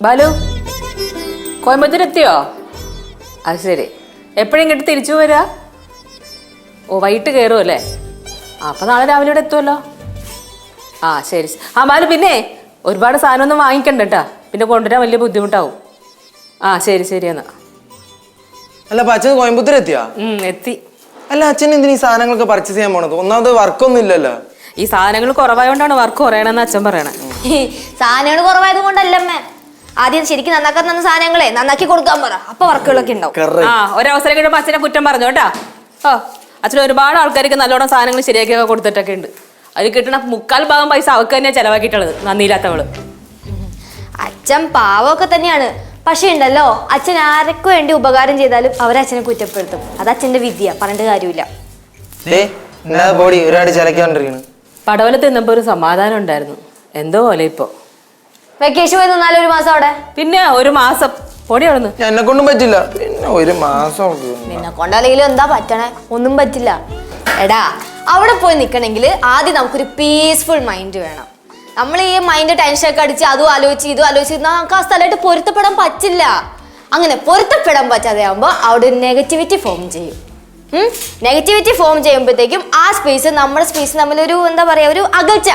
ബാലു കോയമ്പത്തൂർ എത്തിയോ? അത് ശരി. എപ്പോഴും ഇങ്ങോട്ട് തിരിച്ചു വരാ? ഓ വൈകിട്ട് കയറും അല്ലേ? അപ്പൊ നാളെ രാവിലെ ഇവിടെ എത്തുമല്ലോ. ആ ശരി. ആ ബാലു പിന്നെ ഒരുപാട് സാധനമൊന്നും വാങ്ങിക്കണ്ട കേട്ടാ, പിന്നെ കൊണ്ടുവരാൻ വലിയ ബുദ്ധിമുട്ടാവും. ആ ശരി ശരി എന്നാ. അല്ല അച്ഛൻ കോയമ്പത്തൂർ എത്തിയാ? എത്തി. അല്ല അച്ഛൻ എന്തിനാ ഈ സാധനങ്ങളൊക്കെ പർച്ചേസ് ചെയ്യാൻ പോണത്? ഒന്നാമത് വർക്കൊന്നും ഇല്ലല്ലോ. ഈ സാധനങ്ങൾ കുറവായോണ്ടാണ് വർക്ക് കുറയണെന്ന് അച്ഛൻ പറയണേ. സാധനങ്ങൾ കുറവായത് കൊണ്ടല്ലമ്മേ, ആദ്യം ശരിക്കും നന്നാക്കാൻ തന്ന സാധനങ്ങളെ നന്നാക്കി കൊടുക്കാൻ പറ, അപ്പൊ വർക്കുകളൊക്കെ ഉണ്ടാവും. ആ ഒരവസരം കിട്ടുമ്പോ അച്ഛനെ കുറ്റം പറഞ്ഞു കേട്ടാ. ഓ അച്ഛൻ ഒരുപാട് ആൾക്കാർക്ക് നല്ലോണം സാധനങ്ങൾ ശരിയാക്കിയൊക്കെ കൊടുത്തിട്ടൊക്കെ ഉണ്ട്. അതിൽ കിട്ടണ 3/4 പൈസ അവക്ക് തന്നെയാണ് ചെലവാക്കിയിട്ടുള്ളത്, നന്ദിയില്ലാത്തവള്. അച്ഛൻ പാവമൊക്കെ തന്നെയാണ്, പക്ഷെ ഉണ്ടല്ലോ അച്ഛൻ ആരൊക്കെ വേണ്ടി ഉപകാരം ചെയ്താലും അവരച്ഛനെ കുറ്റപ്പെടുത്തും. അത് അച്ഛന്റെ വിദ്യ, പറഞ്ഞിട്ട് കാര്യമില്ല. പടവല തിന്നപ്പോ ഒരു സമാധാനം ഉണ്ടായിരുന്നു, എന്തോ പോലെ ഇപ്പൊ. വെക്കേഷൻ പോയി നിന്നാലും 1 മാസം അവിടെ. പിന്നെ 1 മാസം പൊടി അവിടുന്ന്. എന്നെ കൊണ്ടും പറ്റില്ല. പിന്നെ 1 മാസം നിന്നെ കൊണ്ടല്ലെങ്കിലും എന്താ പറ്റണേ? ഒന്നും പറ്റില്ല. എടാ അവിടെ പോയി നിൽക്കണമെങ്കിൽ ആദ്യം നമുക്കൊരു പീസ്ഫുൾ മൈൻഡ് വേണം. നമ്മൾ ഈ മൈൻഡ് ടെൻഷനൊക്കെ അടിച്ച് അതും ആലോചിച്ച് ഇതും ആലോചിച്ച് നമുക്ക് ആ സ്ഥലമായിട്ട് പൊരുത്തപ്പെടാൻ പറ്റില്ല. അങ്ങനെ പൊരുത്തപ്പെടാൻ പറ്റാതെ ആകുമ്പോൾ അവിടെ ഒരു നെഗറ്റിവിറ്റി ഫോം ചെയ്യും. നെഗറ്റിവിറ്റി ഫോം ചെയ്യുമ്പോഴത്തേക്കും ആ സ്പേസ് നമ്മുടെ സ്പേസ് തമ്മിലൊരു എന്താ പറയാ, ഒരു അകൽച്ച,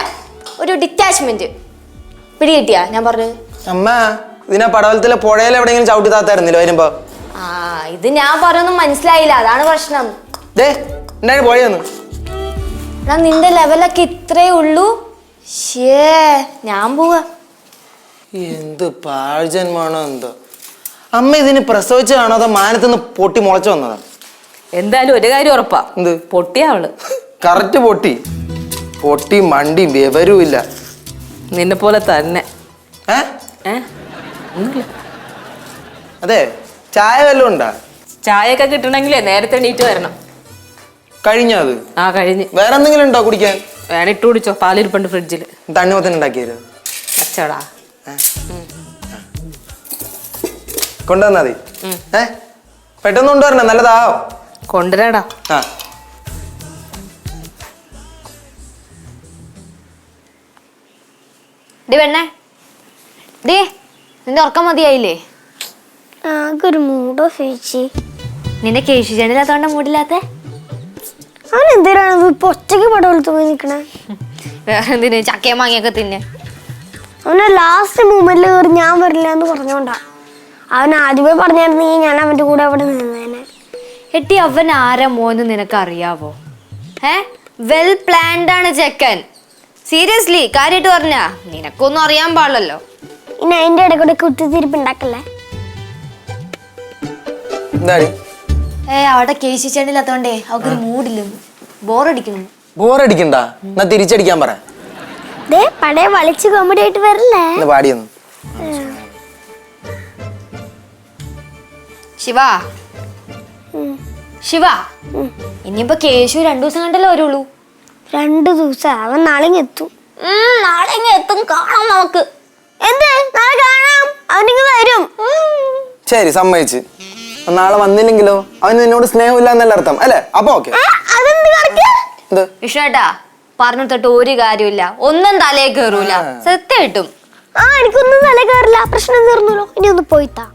ഒരു ഡിറ്റാച്ച്മെന്റ്. പിടികിട്ടിയാ ഞാൻ പറഞ്ഞത്? അമ്മ ഇതിനാ പടവലത്തിലെ പുഴയിൽ എവിടെയെങ്കിലും ചവിട്ടി താത്തായിരുന്നില്ല വരുമ്പോ? ആ ഇത് ഞാൻ പറഞ്ഞൊന്നും മനസ്സിലായില്ല, അതാണ് പ്രശ്നം. നിന്റെ ലെവലൊക്കെ ഇത്രേ ഉള്ളൂ. ഞാൻ പോവാ. എന്ത് പാഴ്ജന്മാണോ എന്തോ. അമ്മ ഇതിന് പ്രസവിച്ചാണോ അതോ മാനത്തുനിന്ന് പൊട്ടി മുളച്ചു വന്നതാ? എന്തായാലും ഒരു കാര്യം ഉറപ്പാ, എന്ത്? പൊട്ടിയാ അവള്. കറക്റ്റ് പൊട്ടി മണ്ടി വിവരൂല്ല. നിന്നെ പോലെ തന്നെ. അതെ, ചായ വല്ലതും ഉണ്ടാ? ചായയൊക്കെ കിട്ടണമെങ്കിലേ നേരത്തെ എണീറ്റ് വരണം. കഴിഞ്ഞോ അത്? ആ കഴിഞ്ഞ്. വേറെ എന്തെങ്കിലും ഉണ്ടോ കുടിക്കാൻ? വേണം, ഇട്ട് കുടിച്ചോ, പാലിരിപ്പുണ്ട് ഫ്രിഡ്ജില്. തണ്ണിമത്തൻ ഉണ്ടാക്കിയത് അച്ചടാ കൊണ്ടുവന്നാ മതി. പെട്ടെന്ന് കൊണ്ടുവരണം, നല്ലതാവോ? കൊണ്ടുവരാടാ. ആ പെണ്ണേ, നിന്റെ ഉറക്കം മതിയായില്ലേ? ഒരു മൂടോ ചേച്ചി. നിന്റെ കേശു ചേട്ടനില്ലാത്തോണ്ട മൂടില്ലാത്ത? അവൻ എന്തിനാണ് ഇപ്പൊ ഒറ്റയ്ക്ക് പടവലത്ത് പോയി നിക്കണേ? വേറെ എന്തിന്? ചക്കയും മാങ്ങിയൊക്കെ തിന്നെ. അവനെ ലാസ്റ്റ് മൂമെന്റിൽ കയറി ഞാൻ വരില്ല എന്ന് പറഞ്ഞോണ്ടാ. അവൻ ആദ്യമേ പറഞ്ഞായിരുന്നെങ്കിൽ ഞാൻ അവന്റെ കൂടെ അവിടെ നിന്നേനെ. എട്ടി അവൻ ആരാ മോന്ന് നിനക്ക് അറിയാവോ? വെൽ പ്ലാൻഡ് ആണ് ചെക്കൻ. സീരിയസ്ലി കാര്യമായിട്ട് പറഞ്ഞാ, നിനക്കൊന്നും അറിയാൻ പാടില്ലല്ലോ. ഇനി അതിന്റെ ഇടയ്ക്കൂടെ കുത്തിത്തിരിപ്പ് ഉണ്ടാക്കല്ലേ. അവിടെ കേശു ചേട്ടനില്ലാത്തോണ്ടേ അവക്കൊരു മൂഡില്ല, ബോറടിക്കണം. ബോറടിക്കണ്ട, എന്നാ തിരിച്ചടിക്കാൻ പറ. പടയെ വലിച്ചു കോമഡി ആയിട്ട് വരില്ലേ? പാടിയൊന്നു. ശിവ ഇനിയിപ്പോ കേശു 2 ദിവസം കണ്ടല്ലേ വരുള്ളൂ. 2 ദിവസം? അവൻ നാളെ എത്തും. നാളെ എത്തും, കാണാം നമുക്ക്. എന്ത് നാളെ കാണാം? അവനിങ്ങ് വരും. ശരി, സമ്മതിച്ച്. നാളെ വന്നില്ലെങ്കിലോ? അവന് നിന്നോട് സ്നേഹമില്ല എന്നല്ല അർത്ഥം അല്ലേ? അപ്പൊ ഓക്കെ. വിഷ്ണുട്ടാ പറഞ്ഞു തൊട്ട് ഒരു കാര്യമില്ല, ഒന്നും തലേ കയറൂല, സത്യം കിട്ടും. എനിക്കൊന്നും തലേ കയറില്ല, പ്രശ്നം തീർന്നല്ലോ. ഇനി ഒന്ന് പോയിത്താ.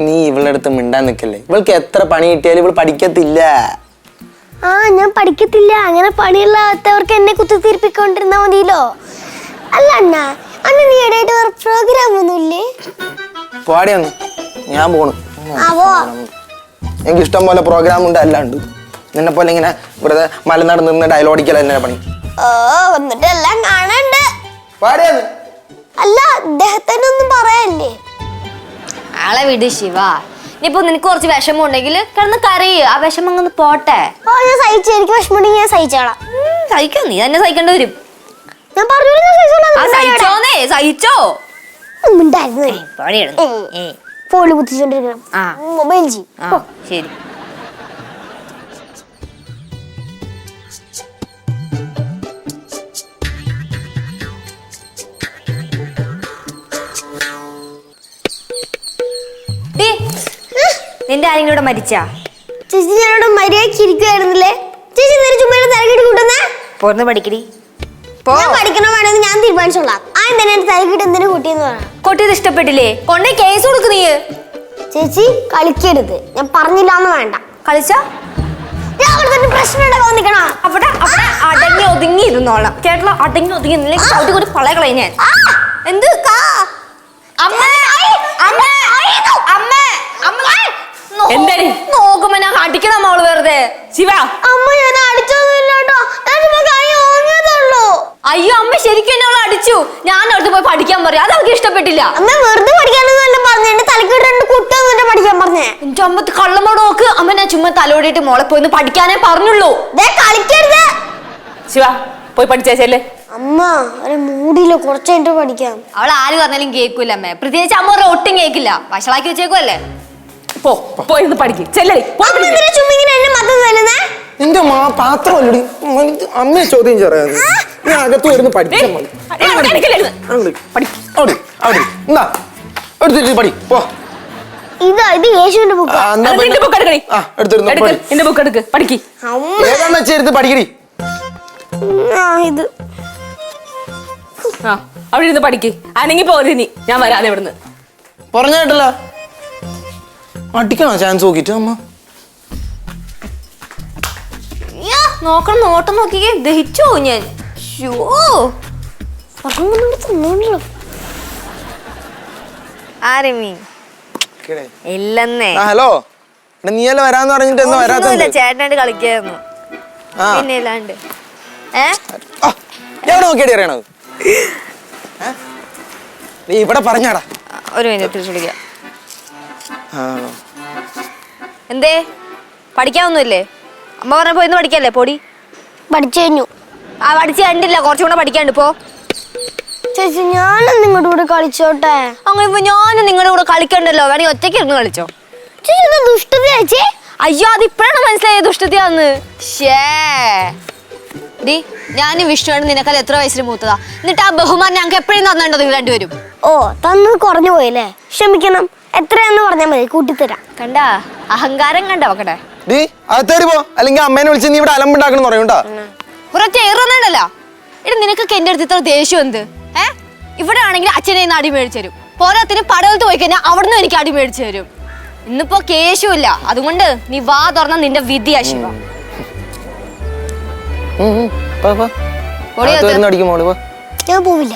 നീ ഇവളുടെ അടുത്ത് മിണ്ടാൻ നിക്കല്ലേ. ഇവൾക്ക് എത്ര പണി കിട്ടിയാലും ഇവള് പഠിക്കത്തില്ല. ഞാൻ പഠിക്കത്തില്ല. അങ്ങനെ പണിയില്ലാത്തവർക്ക് എന്നെ കുത്തിത്തിരിപ്പിക്കൊണ്ടിരുന്നാ മതിയല്ലോ. അല്ല അണ്ണാ, നീ ഇടയായിട്ട് വേറെ പ്രോഗ്രാം ഒന്നുമില്ലേ? പാടിയൊന്നു. ഞാൻ പോണു. എനിക്ക് ഇഷ്ടം പോലെ പ്രോഗ്രാം ഉണ്ട്, അല്ലാണ്ട് നിന്നെ പോലെ ഇങ്ങനെ വെറുതെ മലനാട് നിന്ന് ഡയലോഗിക്കല എന്നെ പണി. വന്നിട്ട് എല്ലാം കാണണ്ട്. പാടിയൊന്നു. അല്ല, അദ്ദേഹത്തിനൊന്നും പറയല്ലേ? ആളെ വിട് ശിവ. ഇനിയിപ്പോ നിനക്ക് കുറച്ച് വിഷമം ഉണ്ടെങ്കിൽ കിടന്ന് കരയ്, ആ വിഷമം അങ്ങ് പോട്ടെ. ഞാൻ സഹിച്ചു. എനിക്ക് വിഷമം ഉണ്ടെങ്കിൽ ഞാൻ സഹിച്ചോളാം. സഹിക്കോ? നീ തന്നെ സഹിക്കേണ്ടി വരും. ഞാൻ പറഞ്ഞു സഹിച്ചോ. ഫോണിൽ കുത്തിച്ചോണ്ടിരിക്കണം. മൊബൈൽ ശരി. നിന്റെ ആരെങ്കിലും ഇവിടെ മരിച്ചാ? ചേച്ചി ഞാനോട് മര്യാദയ്ക്ക് ഇരിക്കുവായിരുന്നില്ലേ? ചേച്ചി നേരെ ചുമ്മാ തലക്കിട്ട് കൂട്ടുന്നേ. പോർന്ന് പഠിക്കടി. പഠിക്കണോ വേണമെന്ന് ഞാൻ തീരുമാനിച്ചോളാം. ആ എന്തിനാ തലക്കിട്ട് എന്തിനു കൂട്ടിയെന്ന് പറയാം. കൊട്ടിയത് ഇഷ്ടപ്പെട്ടില്ലേ? കൊണ്ടേ കേസ് കൊടുക്ക് നീ. ചേച്ചി കളിക്കരുത്, ഞാൻ പറഞ്ഞില്ലാന്ന് വേണ്ട. കളിച്ച പ്രശ്നം ഉണ്ടാകാൻ നിക്കണം. അവിടെ അവിടെ അടങ്ങി ഒതുങ്ങി ഇരുന്നോളാം കേട്ടോ. അടങ്ങി ഒതുങ്ങി ചവിട്ടി കൂടി പളകളെ ഞാൻ. എന്ത് നോക്കുമ്പോ ഞാൻ അടിക്കണം അവള് വെറുതെ. ശിവ അമ്മ ഞാൻ അടിച്ചൊന്നുമില്ലോട്ടോ, അയ്യോ അമ്മ ശരിക്കും എന്നെ അവളെ അടിച്ചു. ഞാൻ അടുത്ത് പോയി പഠിക്കാൻ പറയാം, അത് അവൾക്ക് ഇഷ്ടപ്പെട്ടില്ല. അമ്മ വെറുതെ പഠിക്കാനൊന്നും പറഞ്ഞു, എന്റെ തലക്കിട്ട് 2 കുട്ടി വന്നിട്ട് പഠിക്കാൻ പറഞ്ഞേ. എന്റെ അമ്മ കള്ളമ്മോട് നോക്ക്. അമ്മ ഞാൻ ചുമ്മാ തലോടിയിട്ട് മോളെ പോയി പഠിക്കാനേ പറഞ്ഞുള്ളൂ. കളിക്കരുത്. ശിവ പോയി പഠിച്ചേച്ചല്ലേ. അമ്മ ഒരു മൂടിയില്ല, കുറച്ച് കഴിഞ്ഞിട്ട് പഠിക്കാം. അവൾ ആര് പറഞ്ഞാലും കേൾക്കൂല അമ്മേ. പ്രത്യേകിച്ച് അമ്മ ഒരു ഒട്ടും കേൾക്കില്ല. വഷളാക്കി വെച്ചേക്കുമല്ലേ. പോയിരുന്ന് പഠിക്കും ചെല്ലടി. നിന്റെ പാത്രം അല്ലടി അമ്മയെ ചോദ്യം ചെയ്യാതെ ഞാൻ അകത്ത് വരുന്ന പഠിക്കാൻ എടുത്തിട്ട് പഠി പോ. ഇത് യേശുവിന്റെ ബുക്ക്. ഏതാന്ന് വെച്ചാ എടുത്ത് പഠിക്കടി. ഇത് അവിടെ ഇരുന്ന് പഠിക്ക്. അനങ്ങി പോകരുത് നീ. ഞാൻ വരാതെ ഇവിടുന്ന്. പറഞ്ഞ കേട്ടല്ലോ, അടിക്കണോ ചാൻസ് നോക്കിട്ട് അമ്മ. നോക്കണം, നോട്ടം നോക്കിക്കേ. ദഹിച്ചോ ഞാൻ. ഇല്ലെന്നേ. ഹലോ, നീയല്ലേ വരാന്ന് പറഞ്ഞിട്ട് എന്താ വരാത്ത? ചേട്ടനായിട്ട് കളിക്കായിരുന്നു. പിന്നെ ഇല്ലാണ്ട് ഞാൻ നോക്കിയടി അറിയണത്. നീ ഇവിടെ പറഞ്ഞാടാ. ഒരു മിനിറ്റ് തിരിച്ചു വിളിക്കാം. എന്തേ പഠിക്കാനൊന്നുമില്ലേ? അമ്മ പറഞ്ഞപ്പോ ഇന്ന് പഠിക്കല്ലേ? പൊടി പഠിച്ചു കഴിഞ്ഞു. പഠിച്ച് കണ്ടില്ല, കുറച്ചുകൂടെ പഠിക്കാണ്ട് പോ. ചേച്ചി ഞാനും നിങ്ങളുടെ കൂടെ കളിച്ചോട്ടെ. അങ്ങനെ ഇപ്പൊ ഞാനും നിങ്ങളുടെ കൂടെ കളിക്കണ്ടല്ലോ, വേണമെങ്കിൽ ഒറ്റയ്ക്ക് ഇരുന്ന് കളിച്ചോ. ചേച്ചി ദുഷ്ടത ചേച്ചി. അയ്യോ അത് ഇപ്പഴാണ് മനസ്സിലായത് ദുഷ്ടതയാന്ന്. ഡി ഞാനും വിഷ്ണുവാണ് നിനക്കാൽ എത്ര വയസ്സിന് മൂത്തതാ. എന്നിട്ട് ആ ബഹുമാനം ഞങ്ങൾക്ക് എപ്പോഴും തന്നിട്ടുണ്ടോ നിങ്ങൾ രണ്ടുപേരും? ഓ തന്നത് കുറഞ്ഞു പോയില്ലേ, ക്ഷമിക്കണം. എത്രയാന്ന് പറഞ്ഞാൽ മതി, കൂട്ടിത്തരാം. കണ്ടാ അഹങ്കാരം കണ്ട നോക്കട്ടെ. അകത്തേറി പോ, അല്ലെങ്കിൽ അമ്മേനെ വിളിച്ച് നീ ഇവിടെ അലമ്പുണ്ടാക്കണം പറയൂട്ടാ. ഒരൊറ്റ ഏറുന്നുണ്ടല്ലോ. എടാ നിനക്കൊക്കെ എന്റെ അടുത്ത് ഇത്ര ദേഷ്യം എന്ത്? ഇവിടെ ആണെങ്കിൽ അച്ഛനെ അടി മേടിച്ചു തരും. പോരാത്തിന് പടവലത്ത് പോയി കഴിഞ്ഞാൽ അവിടുന്ന് എനിക്ക് അടി മേടിച്ചു തരും. ഇന്നിപ്പോ കേശുമില്ല, അതുകൊണ്ട് നീ വാ തുറന്ന നിന്റെ വിധിയാ ശിവ. ഞാൻ പോവില്ല.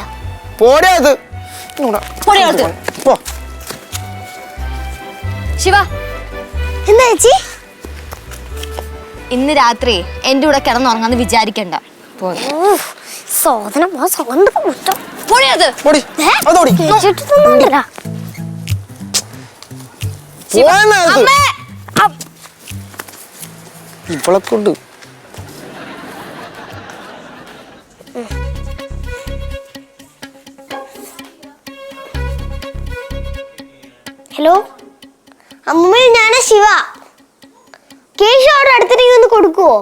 ശിവ എന്താ ചേച്ചി? ഇന്ന് രാത്രി എന്റെ കൂടെ കിടന്നുറങ്ങാന്ന് വിചാരിക്കണ്ട. സോദനം ഇവളെ കൊണ്ട് ഹലോ അമ്മ, ഞാനാ ശിവ. കേശു അവിടെ അടുത്തിട്ട് ഒന്ന് കൊടുക്കുവോ?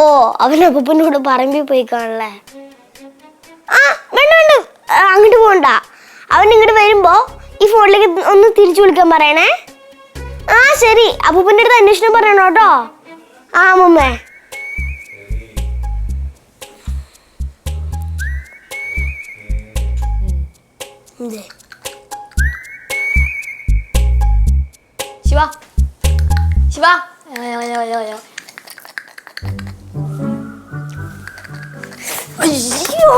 ഓ അവൻ അപ്പൂപ്പൻ്റെ കൂടെ പറമ്പിൽ പോയി കാണല്ലേ. ആ വേണ്ട വേണ്ട, അങ്ങോട്ട് പോകണ്ട. അവൻ ഇങ്ങോട്ട് വരുമ്പോ ഈ ഫോണിലേക്ക് ഒന്ന് തിരിച്ചു വിളിക്കാൻ പറയണേ. ആ ശരി, അപ്പൂപ്പൻ്റെ അടുത്ത് അന്വേഷണം പറയണോ കേട്ടോ. ആ അമ്മമ്മേ. ശിവ ശിവ അയ്യോ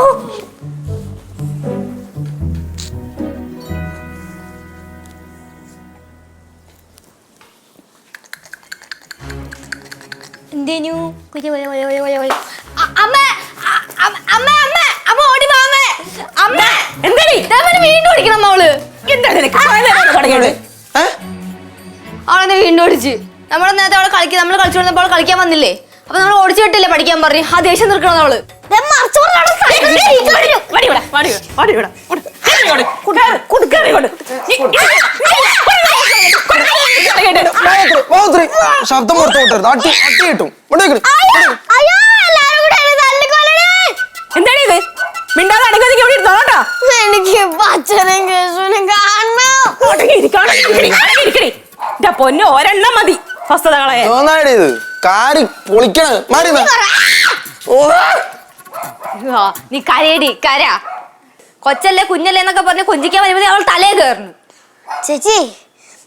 എന്തേനു? വീണ്ടും ഓടിക്കണം അവള്. അവളെന്നെ വീണ്ടും ഓടിച്ച്. നമ്മളെ നേരത്തെ അവളെ കളിക്കാൻ നമ്മൾ കളിച്ചോണ്ടപ്പോൾ അവൾ കളിക്കാൻ വന്നില്ലേ? അപ്പൊ നമ്മൾ ഓടിച്ചു വിട്ടില്ലേ പഠിക്കാൻ പറഞ്ഞു. ആ ദേഷ്യം തീർക്കണം അവള്. ശബ്ദം പുറത്തു വിട്ടരുത്, അട്ടി അട്ടി കിട്ടും. എന്താണ് ഇത്? മിണ്ടാതെ അടങ്ങി ഇവിടെ ഇരുന്നോട്ടോ. എനിക്ക് അച്ഛനും കേശുവിനും കാണണം. പൊന്നു ഒരെണ്ണം മതി. സ്വസ്ഥതകളെ ഇത് കാരി പൊളിക്കണ മാറി. നീ കരയടി കര. കൊച്ചല്ലേ കുഞ്ഞല്ലേ എന്നൊക്കെ പറഞ്ഞ് കൊഞ്ചിക്കാൻ വരുമ്പോൾ അവൾ തലേ കയറുന്നു. ചേച്ചി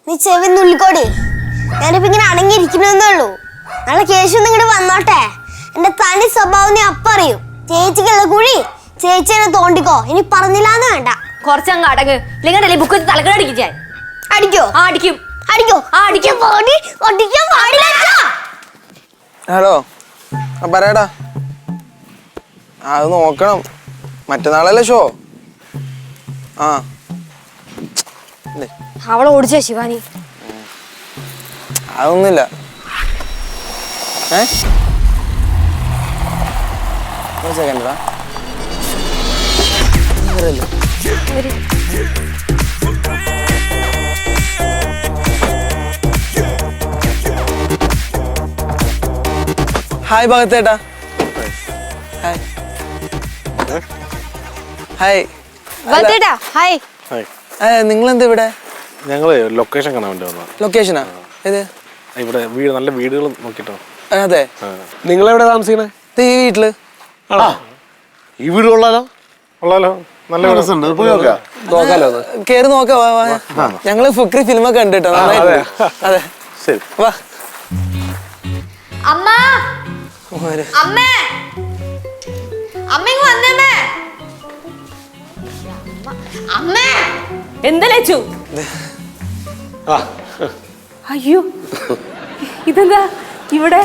നീ ചെവി നുള്ളിക്കോടി. ഞാനിപ്പോ ഇങ്ങനെ അടങ്ങിയിരിക്കണമെന്നേ ഉള്ളൂ. നാളെ കേശു ഇങ്ങോട്ട് വന്നോട്ടെ. എന്റെ തനി സ്വഭാവം നീ അപ്പറിയും. ചേച്ചിക്കുള്ള കുഴി ചേച്ചി എന്നെ തോണ്ടിക്കോ. ഇനി പറഞ്ഞില്ലാന്ന് വേണ്ട. കുറച്ചങ്ങ് അടങ്ങ്, ഇല്ലെങ്കിൽ ബുക്ക് തലക്കട അടിക്കും ഞാൻ. അടിക്കോ? ആ അടിക്കും. അടിക്കോ? അടിക്കും. ഒടിക്കാൻ പാടില്ല. ഹലോ പറയടാ. അത് നോക്കണം, മറ്റന്നാളല്ലേ ഷോ. ആ അവളെ ഓടിച്ച ശിവാനി. അതൊന്നുമില്ല. ഒരു സെക്കൻഡാ. ഹായ് ഭഗത്തേട്ടാ. Hi hi. ഹായ്. നിങ്ങളെന്താ ഇവിടെ? ഞങ്ങള് ലൊക്കേഷൻ കാണാൻ വേണ്ടി വന്നു. ലൊക്കേഷനാ ഏത്? ഇവിടെ വീട്, നല്ല വീടുകൾ നോക്കിട്ടോ. അതെ. നിങ്ങൾ എവിടെ താമസിക്കണേ? ഈ വീട്ടില്. ഈ വീട് കൊള്ളാലോ. കൊള്ളാലോ, നല്ല രസമുണ്ട്. പോയി നോക്കാം. നോക്കാലോ, കേറി നോക്കാം. ഞങ്ങള് ഫുക്രി ഫിലിമൊക്കെ കണ്ടിട്ടോ. അതെ ശരി, വാ. അമ്മ, അമ്മേ, അമ്മ ഇങ്ങ് വന്നേ. അമ്മേ, എന്താ ലച്ചു? അയ്യോ, ഇതെന്താ ഇവിടെ?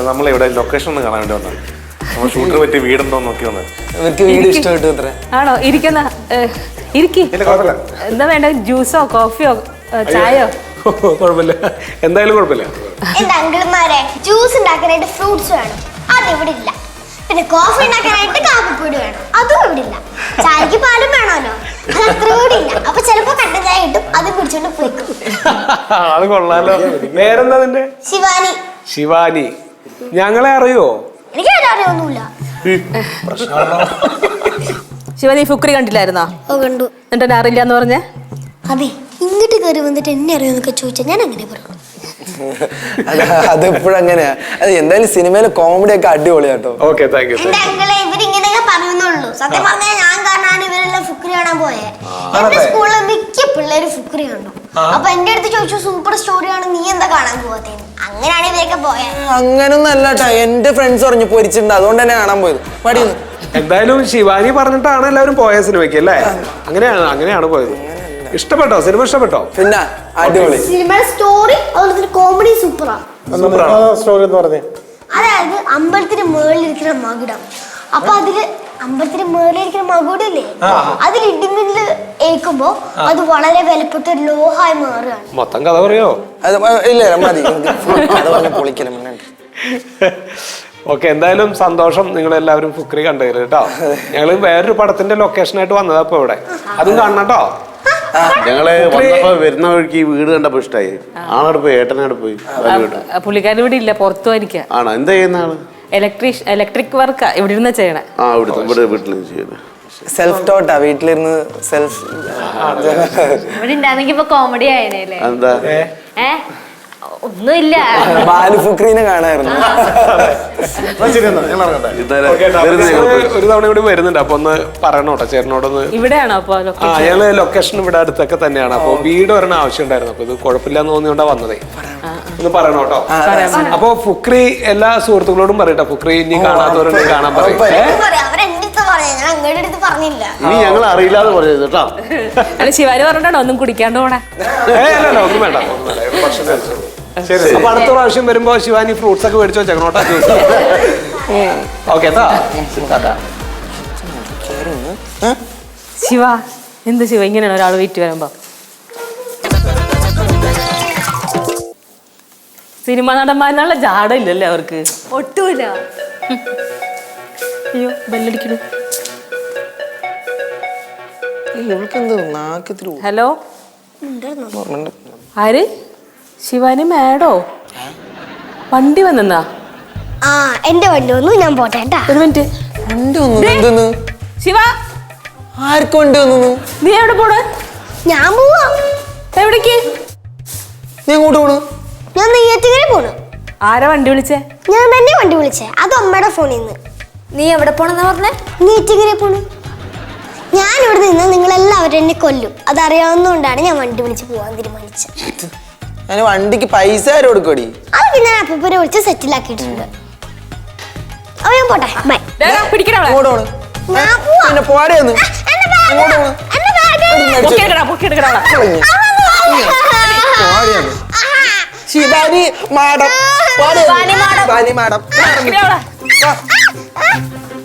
നമ്മളിവിടെ ലൊക്കേഷൻ ഒന്ന് കാണാൻ വേണ്ടി വന്നത്. നമ്മൾ ഷൂട്ടിന് പറ്റിയ വീടുണ്ടോ നോക്കി വന്നത്. ഇവർക്ക് വീട് ഇഷ്ടപ്പെട്ടു അത്ര. ആണോ? ഇരിക്കുന്ന ഇരിക്കി. ഇല്ല, കുഴപ്പമില്ല. എന്താ വേണ്ട? ജ്യൂസോ കോഫിയോ ചായയോ? കുഴപ്പമില്ല, എന്തായാലും കുഴപ്പമില്ല. എന്റെ അങ്കിൾമാരെ ജ്യൂസ് ഉണ്ടാക്കാനായിട്ട് ഫ്രൂട്ട്സ് വേണം, അതിവിടെ ഇല്ല. പിന്നെ കോഫി ഉണ്ടാക്കാനായിട്ട് കാപ്പിപ്പൊടി വേണം, അതും ഇവിടെ ഇല്ല. ചായക്ക് പാലും വേണമല്ലോ, അത് അത്ര കൂടി ഇല്ല. അപ്പൊ ചിലപ്പോ കട്ടൻ ചായ കിട്ടും, അത് കുടിച്ചോണ്ട് പോയിക്കും. അത് കൊള്ളാലോ. പേരെന്താ നിന്റെ? ശിവാനി. ശിവാനി. ഞങ്ങളെ അറിയോ? എനിക്ക് അറിയൊന്നുമില്ല. ശിവ, നീ ഫുക്രി കണ്ടില്ലായിരുന്നോ? ഓ കണ്ടു. എന്നിട്ട് എന്നെ അറിയില്ല എന്ന് പറഞ്ഞേ? അതെ, ഇങ്ങോട്ട് കയറി വന്നിട്ട് എന്നെ അറിയോന്നൊക്കെ ചോദിച്ചാൽ ഞാൻ അങ്ങനെ പറയും. അതെപ്പോഴും അങ്ങനെയാ. അത് എന്തായാലും സിനിമയിലെ കോമഡി ഒക്കെ അടിപൊളിയാട്ടോ. Okay, thank you. എന്റെ അങ്കിളെ ഇവരിങ്ങനെയൊക്കെ പറയുന്നുള്ളൂ. സത്യം പറഞ്ഞാൽ ഞാൻ കാരണമാണ് ഇവരെല്ലാം ഫുക്രി കാണാൻ പോയെ. എന്റെ സ്കൂളിലെ മിക്ക പിള്ളേര് ഫുക്രി കണ്ടു. അപ്പൊ എന്റെ അടുത്ത് ചോദിച്ചു, സൂപ്പർ സ്റ്റോറിയാണ്, നീ എന്താ കാണാൻ പോവാത്തേന്ന്. അങ്ങനെയാണ് ഇവരൊക്കെ പോയത്. അങ്ങനൊന്നും അല്ലാട്ടാ, എന്റെ ഫ്രണ്ട്സ് പറഞ്ഞു പൊരിച്ചിട്ടുണ്ട്, അതുകൊണ്ട് തന്നെ കാണാൻ പോയത്. മടിയൊന്നും. എന്തായാലും ശിവാനി പറഞ്ഞിട്ടാണ് എല്ലാവരും പോയ സിനിമയ്ക്ക് അല്ലേ? അങ്ങനെയാണ് പോയത്. ഇഷ്ടപ്പെട്ടോ? സിനിമ ഇഷ്ടപ്പെട്ടോ? പിന്നെ അടിപൊളി സിനിമയുടെ സ്റ്റോറി, അതുപോലെ കോമഡി സൂപ്പറാണ്. സ്റ്റോറി എന്ന് പറഞ്ഞേ? അതായത് അമ്പലത്തിന് മുകളിലിരിക്കുന്ന മകുടം. അപ്പൊ അതില് അമ്പലത്തിന് മുകളിലിരിക്കുന്ന മകുടല്ലേ, അതിൽ ഇടിമിന്നല് ഏൽക്കുമ്പോ അത് വളരെ വിലപ്പെട്ട ഒരു ലോഹായി മാറുകയാണ്. മൊത്തം കഥ പറയോ? ഇല്ല മതി, പൊളിക്കലും. ഓക്കെ, എന്തായാലും സന്തോഷം നിങ്ങൾ എല്ലാവരും ഫുക്രി കണ്ടതിൽ കേട്ടോ. ഞങ്ങള് വേറൊരു പടത്തിന്റെ ലൊക്കേഷനായിട്ട് വന്നതാ ഇപ്പൊ ഇവിടെ, അതും കാണണം കേട്ടോ. ഞങ്ങള് വന്നപ്പോ വരുന്ന വഴിക്ക് ഈ വീട് കണ്ടപ്പോ ഇഷ്ടായി. ആളോട് പോയി, ഏട്ടനോട് പോയി. പുള്ളിക്കാരൻ ഇവിടെ ഇല്ല, പുറത്തു പോയിരിക്കാം. ആണോ? എന്താ ചെയ്യുന്ന ആള്? ഇലക്ട്രിക് വർക്കാ ഇവിടെ ഇരുന്ന് ചെയ്യണേ. ഇവിടെ വീട്ടിൽ ചെയ്യുന്നത്. സെൽഫ് ടോട്ടാ, വീട്ടിലിരുന്ന് സെൽഫ്. ഇവിടെ ഉണ്ടായിരുന്നെങ്കി ഇപ്പൊ കോമഡി ആയനല്ലേ. എന്താ? ഒന്നുമില്ല, ബാലു ഫുക്രീനെ കാണായിരുന്നു. ഒരു തവണ കൂടി വരുന്നുണ്ട്, അപ്പൊ ഒന്ന് പറയണോട്ടോ ചേട്ടനോടൊന്ന്. ഇവിടെയാണോ അപ്പൊ? ഞങ്ങള് ലൊക്കേഷൻ ഇവിടെ അടുത്തൊക്കെ തന്നെയാണ്. അപ്പൊ വീട് ഒരെണ്ണം ആവശ്യം ഉണ്ടായിരുന്നു. അപ്പൊ ഇത് കുഴപ്പമില്ലാന്ന് തോന്നിയോണ്ടാ വന്നതേ. ഒന്ന് പറയണോട്ടോ. അപ്പൊ ഫുക്രി എല്ലാ സുഹൃത്തുക്കളോടും പറയട്ടെ, ഫുക്രി ഇനി കാണാത്തവരുണ്ട് കാണാൻ പറയും. ഇനി ഞങ്ങൾ അറിയില്ലാതെ പറയുന്നത് കേട്ടോ. അല്ല, ശിവാനി പറഞ്ഞിട്ടാണോ ഒന്നും കുടിക്കാണ്ട് പോണേ? ഒന്നും വേണ്ട. ശരി, അപ്പൊ അടുത്ത പ്രാവശ്യം വരുമ്പോ ശിവാനി ഫ്രൂട്ട്സ് ഒക്കെ മേടിച്ചു വെച്ചേക്കണോട്ടാ. ഓക്കെ. ശിവ, എന്ത് ശിവ ഇങ്ങനെയാണ് ഒരാൾ വീട്ടിൽ വരുമ്പോ? സിനിമ നടന്മാരിനുള്ള ജാട ഇല്ലല്ലേ അവർക്ക്? ഒട്ടുമില്ല. അയ്യോ, ബെല്ലടിക്കണു. ഹലോ, ആര്? ശിവാനി മാഡോ? വണ്ടി വന്നാ? ആ, എന്റെ വണ്ടി വന്നു, ഞാൻ പോട്ടെ കേട്ടാ. ഒരു മിനിറ്റ്. ശിവ, ആർക്ക് വണ്ടി വന്നു? നീ എവിടെ പോണ? ഞാൻ പോവാ. എവിടേക്ക്? നീ എങ്ങോട്ട് പോണു? ഞാൻ നെയ്യാറ്റിൻകര പോണു. ആരാ വണ്ടി വിളിച്ചേ? ഞാൻ തന്നെ വണ്ടി വിളിച്ചേ, അത് അമ്മയുടെ ഫോണിൽ നിന്ന്. നീ എവിടെ പോണെന്ന് പറഞ്ഞേ? നെയ്യാറ്റിൻകര പോണു. ഞാൻ ഇവിടെ നിന്ന് നിങ്ങളെല്ലാവരും എന്നെ കൊല്ലും. അതറിയാവുന്നതുകൊണ്ടാണ് ഞാൻ വണ്ടി വിളിച്ച് പോവാൻ തീരുമാനിച്ചത്. ഞാൻ വണ്ടിക്ക് പൈസ ആരും കൊടുക്കടി? അതൊക്കെ ഞാൻ അപ്പൂപ്പനെ വിളിച്ച് സെറ്റിലാക്കിയിട്ടുണ്ട്. അപ്പൊ ഞാൻ പോട്ടെ, ബൈ. പിടിക്കണ അങ്ങോട്ട് പോണ്. ഞാൻ പോവാ. പിന്നെ പോടെയൊന്ന് എന്റെ bag, അങ്ങോട്ട് പോണ്. എന്റെ bag. Shivani madam Shivani madam. Shivani madam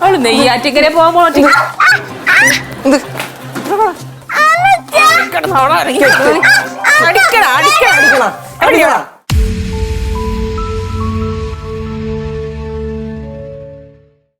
അവള് നെയ്യാറ്റിക്കരെ പോകാൻ പോണ എന്ത് അടിക്കണ അടിക്കണ അടിക്കണ